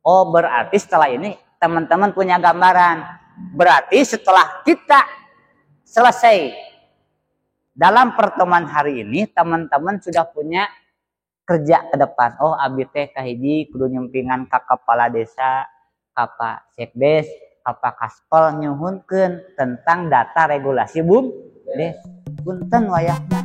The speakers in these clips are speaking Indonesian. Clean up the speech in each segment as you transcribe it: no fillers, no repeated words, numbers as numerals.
Oh, berarti setelah ini teman-teman punya gambaran. Berarti setelah kita selesai dalam pertemuan hari ini, teman-teman sudah punya kerja ke depan. Oh, abdi teh kahiji kudu nyempingan ka kepala desa, ka Pak Sekdes, ka Pak Kaspel nyuhunkeun tentang data regulasi BUMDes. Punten wayahna.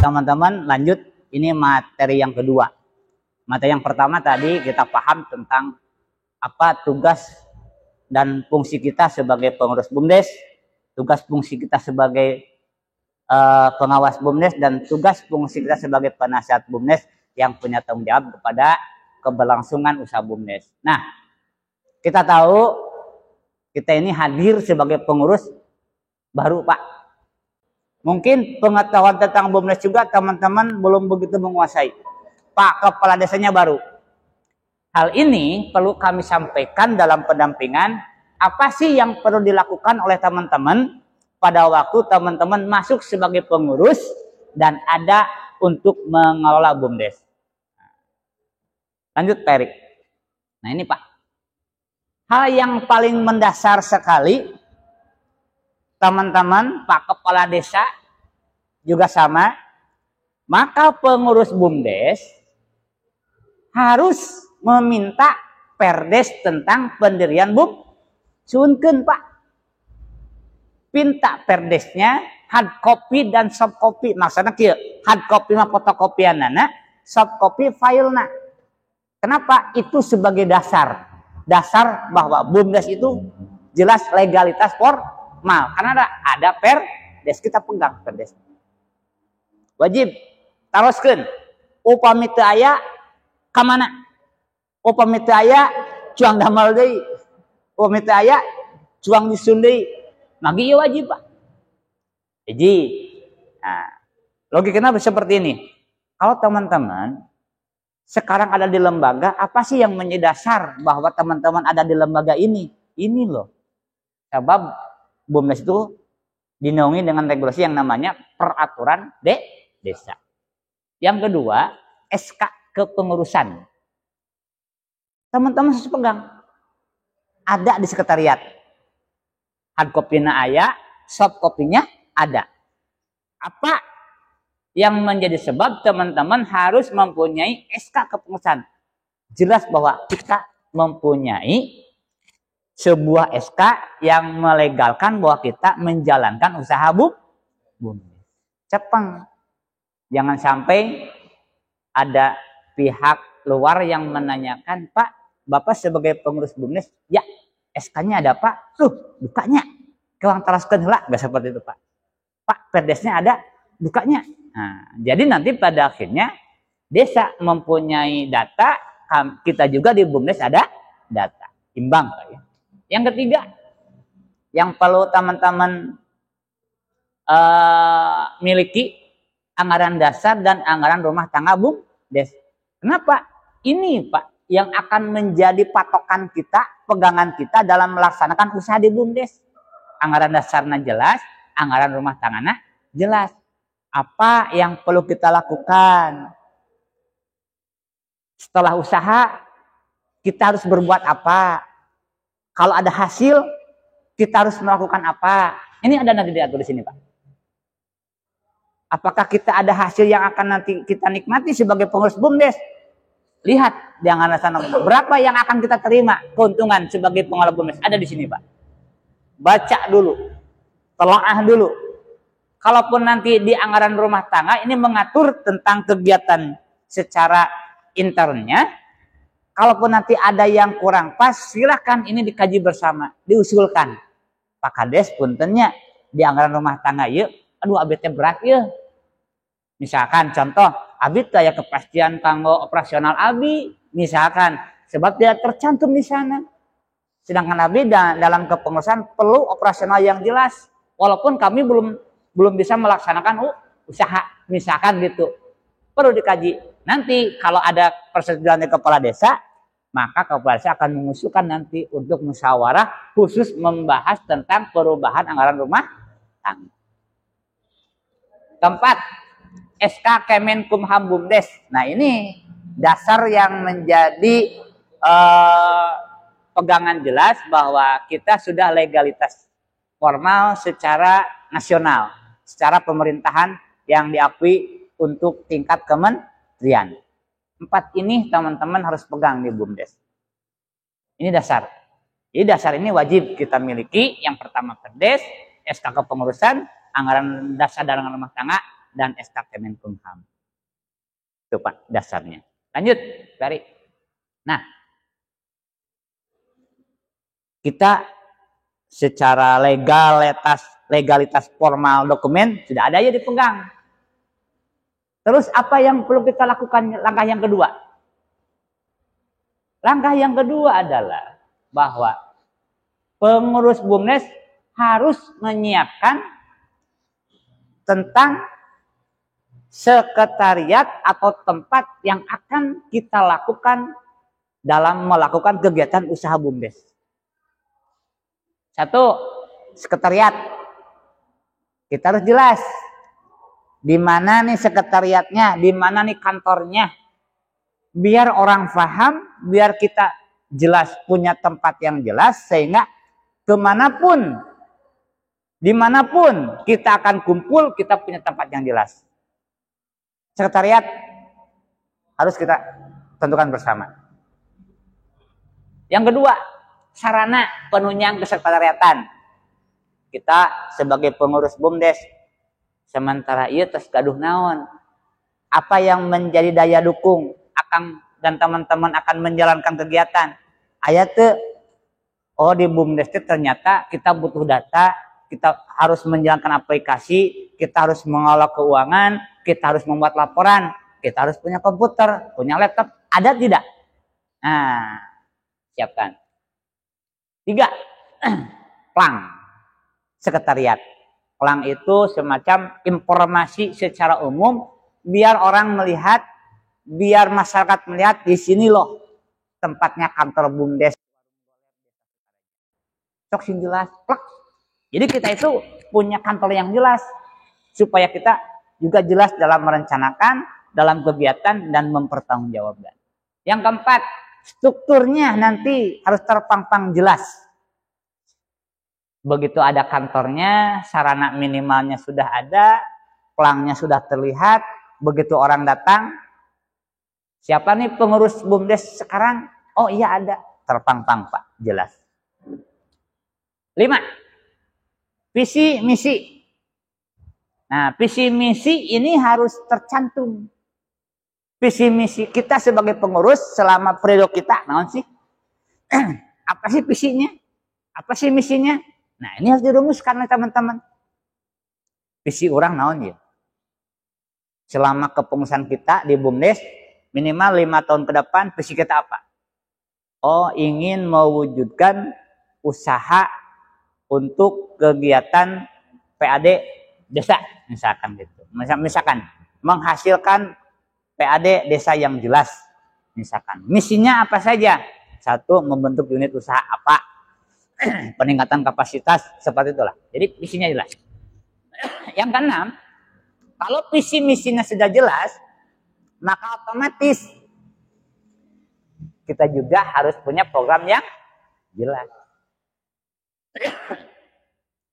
Teman-teman, lanjut. Ini materi yang kedua. Materi yang pertama tadi kita paham tentang apa tugas dan fungsi kita sebagai pengurus BUMDes, tugas fungsi kita sebagai pengawas BUMDes, dan tugas fungsi kita sebagai penasihat BUMDes yang punya tanggung jawab kepada keberlangsungan usaha BUMDes. Nah, kita tahu kita ini hadir sebagai pengurus baru, Pak. Mungkin pengetahuan tentang BUMDes juga teman-teman belum begitu menguasai. Pak Kepala Desanya baru. Hal ini perlu kami sampaikan dalam pendampingan. Apa sih yang perlu dilakukan oleh teman-teman pada waktu teman-teman masuk sebagai pengurus dan ada untuk mengelola BUMDes. Lanjut, Pak Erik. Nah ini, Pak. Hal yang paling mendasar sekali, teman-teman, Pak Kepala Desa juga sama, maka pengurus BUMDes harus meminta perdes tentang pendirian BUM. Suunkeun, Pak. Pinta perdesnya hard copy dan soft copy. Maksudnya kieu, hard copy mah fotokopianana, soft copy filena. Kenapa? Itu sebagai dasar. Dasar bahwa BUMDes itu jelas legalitas formal. Karena ada perdes, kita pegang perdes. Wajib taroskeun. Upami teu aya ka mana? Upami teu aya cuang damal deui. Upami teu aya cuang nyusun deui. Magi ieu wajib, Pak. Jadi, nah, logikanya seperti ini. Kalau teman-teman sekarang ada di lembaga, apa sih yang menjadi dasar bahwa teman-teman ada di lembaga ini? Ini loh. Sebab BUMDes itu dinaungi dengan regulasi yang namanya peraturan desa. Yang kedua, SK kepengurusan. Teman-teman harus pegang. Ada di sekretariat. Hard copy-nya aya, soft copy-nya ada. Apa yang menjadi sebab teman-teman harus mempunyai SK kepengurusan? Jelas bahwa kita mempunyai sebuah SK yang melegalkan bahwa kita menjalankan usaha BUMDes. Cepeng. Jangan sampai ada pihak luar yang menanyakan, Pak, Bapak sebagai pengurus BUMDes, ya SK-nya ada, Pak. Bukanya. Kewang taraskeun heula, enggak seperti itu, Pak. Pak, perdesnya ada, bukanya. Nah, jadi nanti pada akhirnya desa mempunyai data, kita juga di BUMDes ada data. Imbang, Pak, ya. Yang ketiga, yang perlu teman-teman miliki, anggaran dasar dan anggaran rumah tangga BUMDes. Kenapa? Ini, Pak, yang akan menjadi patokan kita, pegangan kita dalam melaksanakan usaha di BUMDes. Anggaran dasarnya jelas, anggaran rumah tangganya jelas. Apa yang perlu kita lakukan? Setelah usaha, kita harus berbuat apa? Kalau ada hasil, kita harus melakukan apa? Ini ada nanti diatur di sini, Pak. Apakah kita ada hasil yang akan nanti kita nikmati sebagai pengurus BUMDes? Lihat di anggaran dasar berapa yang akan kita terima keuntungan sebagai pengelola BUMDes. Ada di sini, Pak. Baca dulu, telaah dulu. Kalaupun nanti di anggaran rumah tangga ini mengatur tentang kegiatan secara internnya, kalaupun nanti ada yang kurang pas, silakan ini dikaji bersama, diusulkan. Pak Kades puntennya di anggaran rumah tangga yuk, aduh abdi teh berat ya. Misalkan contoh, abdi teh aya kepastian kanggo operasional abdi, misalkan sebab tidak tercantum di sana. Sedangkan abdi dalam kepengurusan perlu operasional yang jelas, walaupun kami belum bisa melaksanakan usaha, misalkan gitu. Perlu dikaji. Nanti kalau ada persetujuan dari kepala desa, maka kepala desa akan mengusulkan nanti untuk musyawarah khusus membahas tentang perubahan anggaran rumah tangga. Keempat, SK Kemenkumham Bumdes. Nah ini dasar yang menjadi pegangan jelas bahwa kita sudah legalitas formal secara nasional, secara pemerintahan yang diakui untuk tingkat kementerian. 4 ini teman-teman harus pegang di Bumdes. Ini dasar. Jadi dasar ini wajib kita miliki. Yang pertama Perdes, SK Kepengurusan, Anggaran Dasar dan Anggaran Rumah Tangga, dan SK Kemenkumham. Itu Pak dasarnya. Lanjut, Bari. Nah, kita secara legalitas formal dokumen sudah ada ya dipegang. Terus apa yang perlu kita lakukan? Langkah yang kedua. Langkah yang kedua adalah bahwa pengurus Bumdes harus menyiapkan tentang sekretariat atau tempat yang akan kita lakukan dalam melakukan kegiatan usaha Bumdes. 1, sekretariat. Kita harus jelas di mana nih sekretariatnya, di mana nih kantornya. Biar orang paham, biar kita jelas punya tempat yang jelas, sehingga kemanapun, dimanapun kita akan kumpul, kita punya tempat yang jelas. Sekretariat harus kita tentukan bersama. Yang kedua, sarana penunjang kesekretariatan. Kita sebagai pengurus Bumdes, sementara ieu tos gaduh naon? Apa yang menjadi daya dukung Akang dan teman-teman akan menjalankan kegiatan? Aya teu? Oh, di Bumdes ternyata kita butuh data, kita harus menjalankan aplikasi, kita harus mengolah keuangan, kita harus membuat laporan, kita harus punya komputer, punya laptop. Ada tidak? Nah, siapkan. 3, plang. Sekretariat. Plang itu semacam informasi secara umum biar orang melihat, biar masyarakat melihat di sini loh tempatnya kantor Bumdes. Sok sing jelas, plak. Jadi kita itu punya kantor yang jelas supaya kita juga jelas dalam merencanakan, dalam kegiatan dan mempertanggungjawabkan. Yang keempat, strukturnya nanti harus terpampang jelas. Begitu ada kantornya, sarana minimalnya sudah ada, pelangnya sudah terlihat, begitu orang datang, siapa nih pengurus Bumdes sekarang? Oh iya ada, terpampang Pak, jelas. 5, visi misi. Nah, visi misi ini harus tercantum. Visi misi kita sebagai pengurus selama periode kita, naon sih? Apa sih visinya? Apa sih misinya? Nah, ini harus dirumuskan oleh teman-teman. Visi orang naon ya? Selama kepengurusan kita di Bumdes, minimal 5 tahun ke depan, visi kita apa? Oh, ingin mewujudkan usaha untuk kegiatan PAD desa, misalkan gitu. Misalkan menghasilkan PAD desa yang jelas, misalkan. Misinya apa saja? 1, membentuk unit usaha apa? Peningkatan kapasitas, seperti itulah. Jadi visinya jelas. Yang keenam, kalau visi misinya sudah jelas, maka otomatis kita juga harus punya program yang jelas.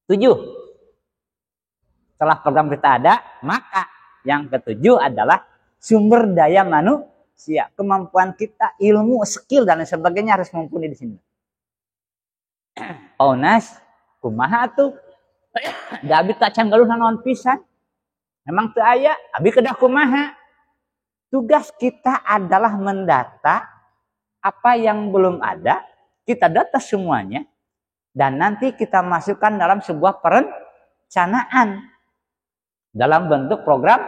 7, setelah program kita ada, maka yang ke-7 adalah sumber daya manusia. Kemampuan kita, ilmu, skill dan sebagainya harus mumpuni di sini. Paunas, kumaha tuh? Da abi tak can galuh naon pisan. Memang teu aya, abi kedah kumaha? Tugas kita adalah mendata apa yang belum ada, kita data semuanya, dan nanti kita masukkan dalam sebuah perencanaan dalam bentuk program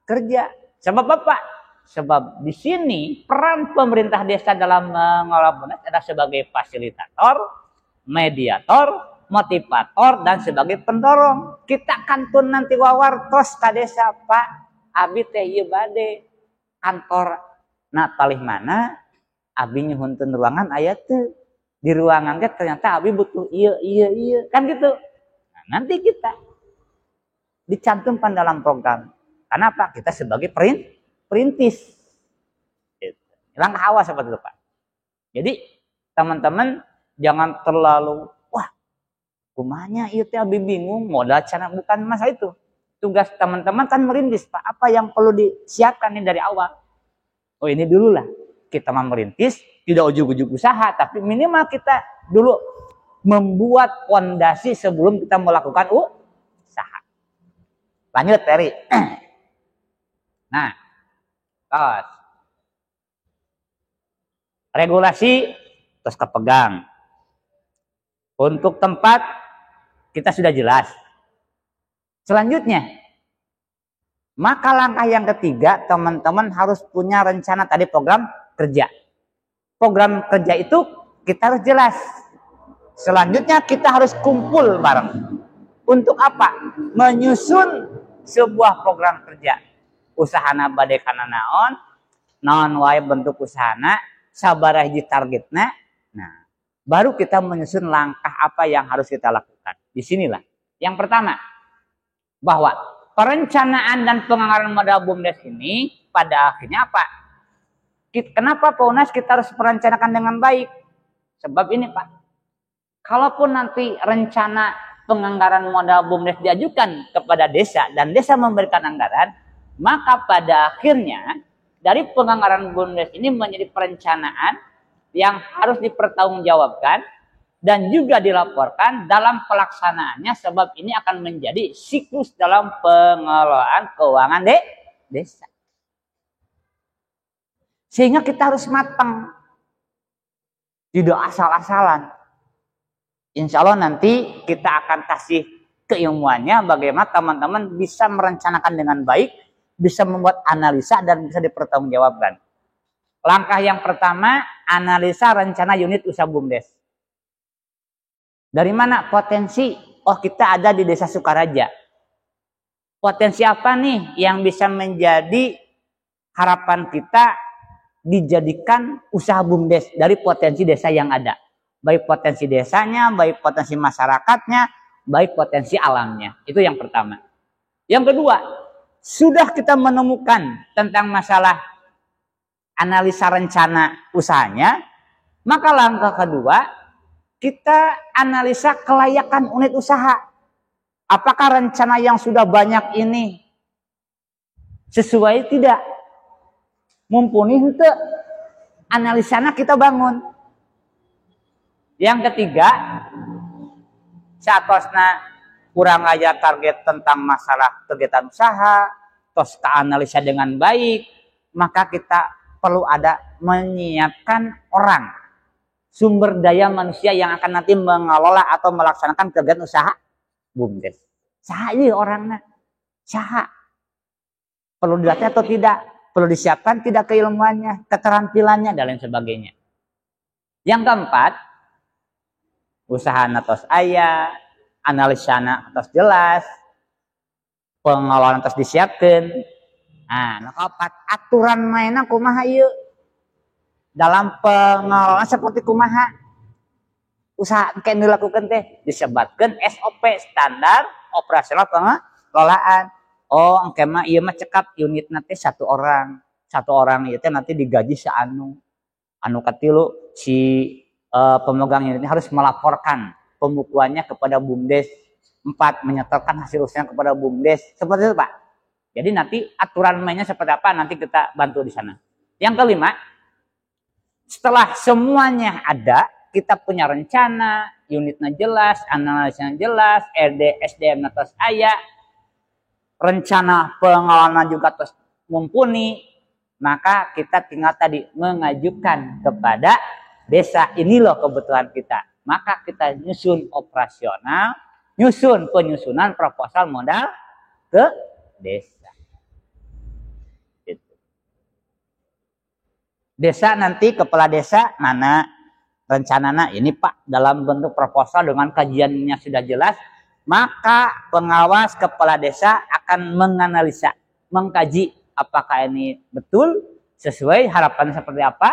kerja. Sebab Bapak, sebab di sini peran pemerintah desa dalam mengelola Bumdes adalah sebagai fasilitator, mediator, motivator, dan sebagai pendorong. Kita kantun nanti wawartos ka desa, Pak, abi teh ieu bade kantor na palih mana, abi nyuhunkeun ruangan aya teu. Di ruangan teh ternyata abi butuh ieu kan gitu. Nah, nanti kita dicantumkan dalam program. Kenapa? Kita sebagai perintis. Langkah awal seperti itu, Pak. Jadi teman-teman jangan terlalu kumanya itu abi bingung modal cara, bukan masalah itu. Tugas teman-teman kan merintis, Pak. Apa yang perlu disiapkan nih dari awal? Oh, ini dulu lah. Kita mau merintis, tidak ujug-ujug usaha, tapi minimal kita dulu membuat fondasi sebelum kita melakukan usaha. Lanjut, Peri. Nah, terus regulasi terus kepegang. Untuk tempat kita sudah jelas. Selanjutnya, maka langkah yang ketiga, teman-teman harus punya rencana tadi program kerja. Program kerja itu kita harus jelas. Selanjutnya kita harus kumpul bareng. Untuk apa? Menyusun sebuah program kerja. Usahana bade kana naon, naon wae bentuk usahana, sabaraha hiji targetna. Nah, baru kita menyusun langkah apa yang harus kita lakukan. Disinilah. Yang pertama, bahwa perencanaan dan penganggaran modal BUMDes ini pada akhirnya apa? Kenapa Pak Unas kita harus merencanakan dengan baik? Sebab ini, Pak. Kalaupun nanti rencana penganggaran modal BUMDes diajukan kepada desa dan desa memberikan anggaran, maka pada akhirnya dari penganggaran BUMDes ini menjadi perencanaan yang harus dipertanggungjawabkan dan juga dilaporkan dalam pelaksanaannya, sebab ini akan menjadi siklus dalam pengelolaan keuangan desa. Sehingga kita harus matang, tidak asal-asalan. Insya Allah nanti kita akan kasih keilmuannya bagaimana teman-teman bisa merencanakan dengan baik, bisa membuat analisa dan bisa dipertanggungjawabkan. Langkah yang pertama, analisa rencana unit usaha BUMDes. Dari mana potensi? Oh, kita ada di Desa Sukaraja. Potensi apa nih yang bisa menjadi harapan kita dijadikan usaha BUMDes dari potensi desa yang ada? Baik potensi desanya, baik potensi masyarakatnya, baik potensi alamnya. Itu yang pertama. Yang kedua, sudah kita menemukan tentang masalah analisa rencana usahanya, maka langkah kedua, kita analisa kelayakan unit usaha. Apakah rencana yang sudah banyak ini sesuai tidak? Mumpuni henteu? Analisana kita bangun. Yang ketiga, saatosna kurang aja target tentang masalah kegiatan usaha, terus kita analisa dengan baik, maka kita perlu ada menyiapkan orang, sumber daya manusia yang akan nanti mengelola atau melaksanakan kegiatan usaha BUMDes. Saha ieu orangna? Saha? Perlu dilatih atau tidak? Perlu disiapkan tidak keilmuannya, keterampilannya, dan lain sebagainya. Yang keempat, usahana tos aya, analisana tos jelas, pengelolaan tos disiapkan. Nah, keempat, aturan mainnya kumaha ieu? Dalam pengelolaan seperti kumaha? Usaha kayak dilakukan teh disebutkan SOP, standar operasional pengelolaan. Oh, engke mah ieu mah cekap unit nanti satu orang ieu teh nanti digaji saanu. Anu katilu si pemegang unit ini harus melaporkan pembukuannya kepada BUMDes. 4, menyetorkan hasil usahanya kepada BUMDes. Seperti itu, Pak. Jadi nanti aturan mainnya seperti apa nanti kita bantu di sana. Yang kelima, setelah semuanya ada, kita punya rencana, unitnya jelas, analisanya jelas, SDM terus aya, rencana pengelolaan juga terus mumpuni, maka kita tinggal tadi mengajukan kepada desa, ini loh kebutuhan kita. Maka kita nyusun operasional, nyusun penyusunan proposal modal ke desa. Gitu. Desa nanti kepala desa mana rencananya ini Pak dalam bentuk proposal dengan kajiannya sudah jelas. Maka pengawas kepala desa akan menganalisa, mengkaji apakah ini betul sesuai harapan seperti apa.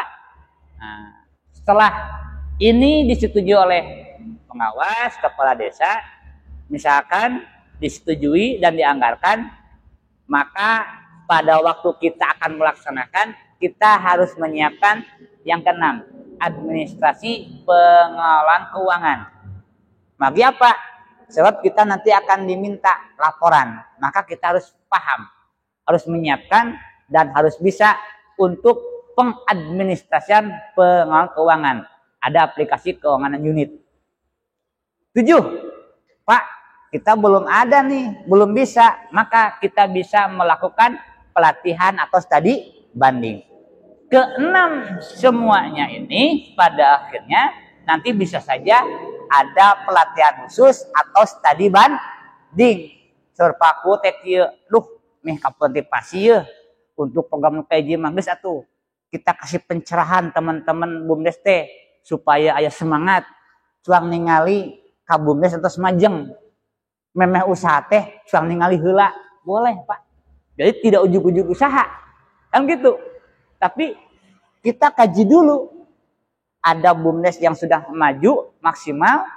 Nah, setelah ini disetujui oleh pengawas kepala desa, misalkan disetujui dan dianggarkan, maka pada waktu kita akan melaksanakan, kita harus menyiapkan yang keenam, administrasi pengelolaan keuangan. Bagi apa? Sebab kita nanti akan diminta laporan, maka kita harus paham, harus menyiapkan dan harus bisa untuk pengadministrasian pengelolaan keuangan. Ada aplikasi keuangan unit. 7. Pak, kita belum ada nih, belum bisa, maka kita bisa melakukan pelatihan atau studi banding. Keenam semuanya ini pada akhirnya nanti bisa saja ada pelatihan khusus atau studi banding. Surpaku teh kieu, duh, meh kapentipasi ya untuk program kaji magis atuh. Kita kasih pencerahan teman-teman BUMDes teh supaya aya semangat cuang ningali ka BUMDes atau semajeng. Memeh usaha teh cuang ningali heula, boleh, Pak. Jadi tidak ujug-ujug usaha. Kan gitu. Tapi kita kaji dulu. Ada BUMDes yang sudah maju maksimal.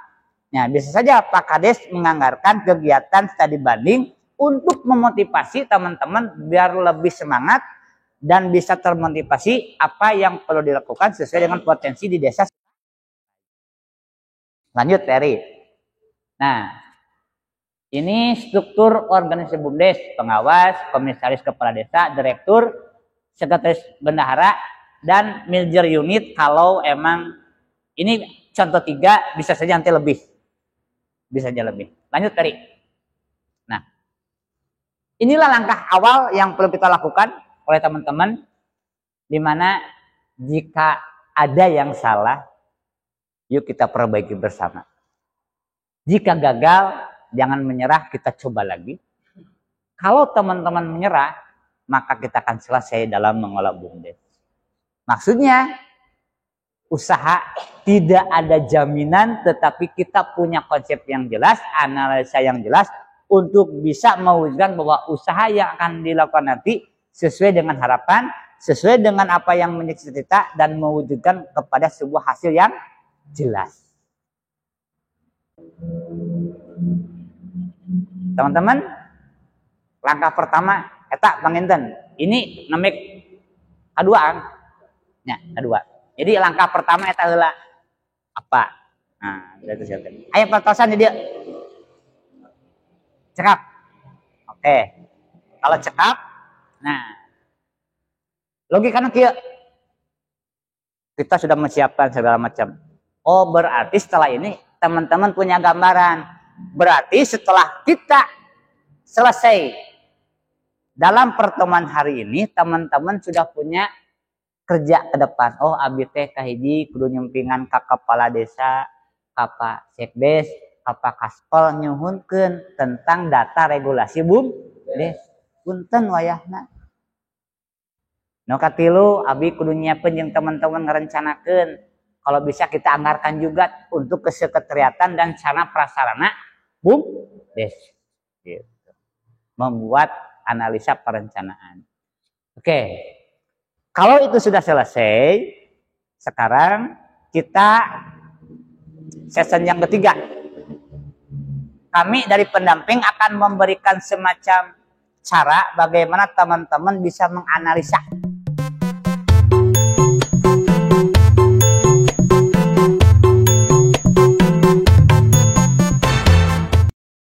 Nah, bisa saja Pak Kades menganggarkan kegiatan studi banding untuk memotivasi teman-teman biar lebih semangat dan bisa termotivasi apa yang perlu dilakukan sesuai dengan potensi di desa. Lanjut, Terry. Nah, ini struktur organisasi BUMDes, pengawas, komisaris kepala desa, direktur, sekretaris bendahara, dan manajer unit. Kalau emang ini contoh 3, bisa saja nanti lebih. Bisa saja lebih. Lanjut, Terry. Nah, inilah langkah awal yang perlu kita lakukan oleh teman-teman, dimana jika ada yang salah, yuk kita perbaiki bersama. Jika gagal, jangan menyerah, kita coba lagi. Kalau teman-teman menyerah, maka kita akan selesai dalam mengelola BUMDes. Maksudnya, usaha tidak ada jaminan, tetapi kita punya konsep yang jelas, analisa yang jelas, untuk bisa mewujudkan bahwa usaha yang akan dilakukan nanti sesuai dengan harapan, sesuai dengan apa yang menjadi cita, dan mewujudkan kepada sebuah hasil yang jelas. Teman-teman, langkah pertama eta panginten. Ini namek kaduaan. Ya, kedua. Jadi langkah pertama eta heula apa? Nah, itu siapa? Ayo pertosan dia. Cekap. Oke. Kalau cekap, nah, logikanya kieu. Kita sudah menyiapkan segala macam. Oh, berarti setelah ini teman-teman punya gambaran. Berarti setelah kita selesai dalam pertemuan hari ini, teman-teman sudah punya kerja ke depan. Oh, abdi teh kahiji kudu nyempingan ka kepala desa, ka Pak Sekdes, ka Pak Kaspol nyuhunkeun tentang data regulasi BUMDes. Punten wayahna. Nu katilu, abdi kudu nyiapkeun jeung teman-teman ngarencanakeun. Kalau bisa kita anggarkan juga untuk kesekretariatan dan sarana prasarana BUMDes. Gitu. Membuat analisa perencanaan. Oke. Kalau itu sudah selesai, sekarang kita season yang ketiga. Kami dari pendamping akan memberikan semacam cara bagaimana teman-teman bisa menganalisa